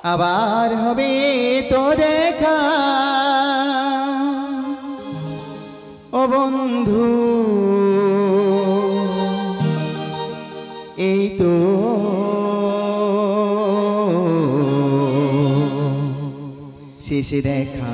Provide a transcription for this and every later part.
আবার হবে তো দেখা ও বন্ধু এই তো শেষ দেখা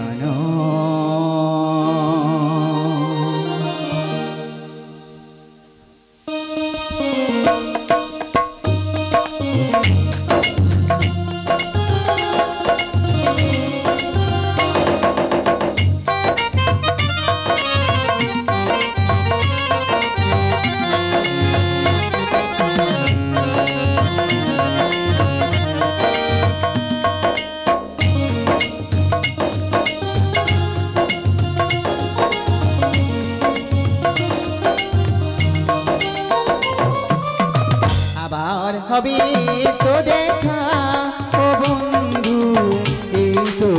আবার হবে তো দেখা ও বন্ধু এই তো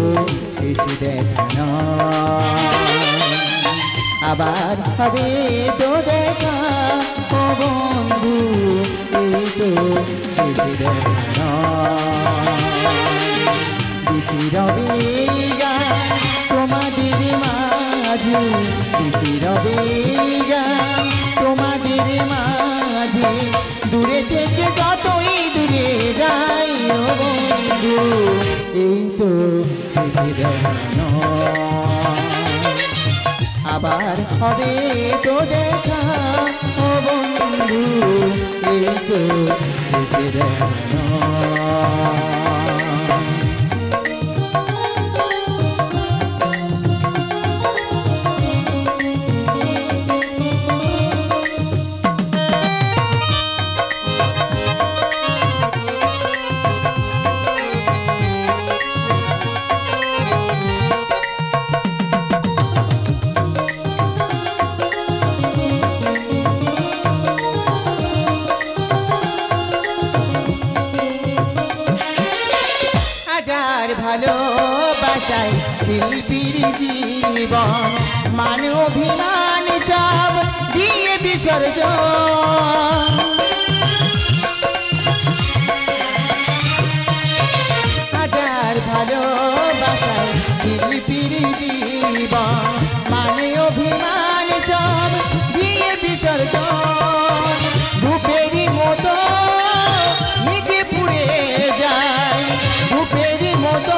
শেষ দেখা আবার হবে তো দেখা ও বন্ধু এই তো শেষ দেখা দিছি রবে গান তোমাদের মাঝে দিছি রবে গান তোমাদের মাঝে দূরে থেকে যতই দূরে যাই ও বন্ধু এই তো শেষ দেখা আবার হবে তো দেখা ও বন্ধু এই তো শেষ দেখা ভালোবাসায় শিল্পীর জীবন মান অভিমান সব দিয়ে বিসর্জন হাজার ভালোবাসায় শিল্পীর জীবন মান অভিমান সব দিয়ে বিসর্জন ধূপেরই মতো নিজে পুড়ে যায় ধূপেরই মতো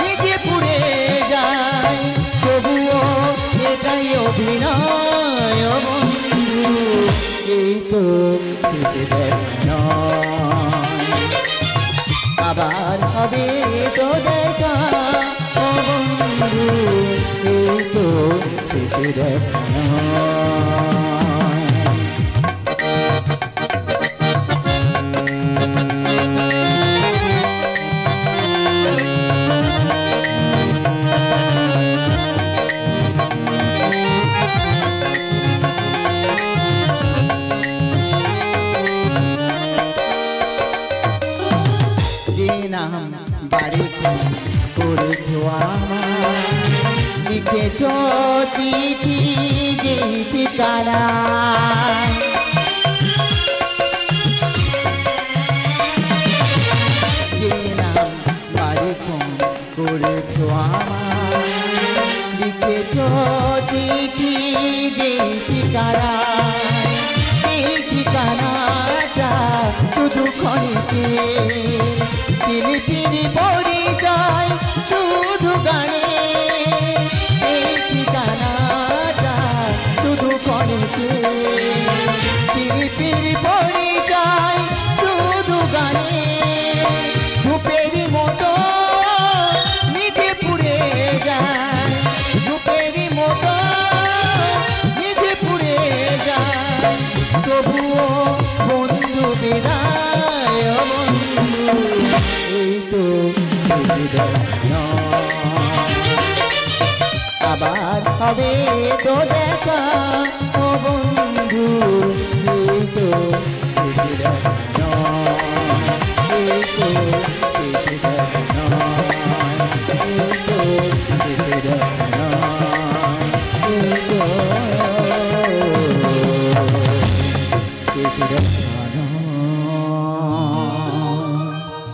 নিজে পুড়ে যায় তবুও এটাই অভিনয় বন্ধু এই তো শেষ দেখা আবার হবে তো দেখা ও বন্ধু এই তো শেষ দেখা বাড়ি করেছো আমার লিখেছ চিঠি যে ঠিকানা যে নাম বাড়ি করেছো আমার লিখেছ চিঠি যে ঠিকানা সেই ঠিকানাটা শুধু ক্ষণিকে শিল্পীর পরিচয় শুধু গানে সেই ঠিকানাটা শুধু করেছে শিল্পীর পরিচয় শুধু গানে ধূপের মতো নিজে পুড়ে যায় ধূপের মতো নিজে পুড়ে যায় তবুও বন্ধু বিদায় বন্ধু এই তো শেষ দেখা আবার হবে তো দেখা ও বন্ধু এই তো শেষ দেখা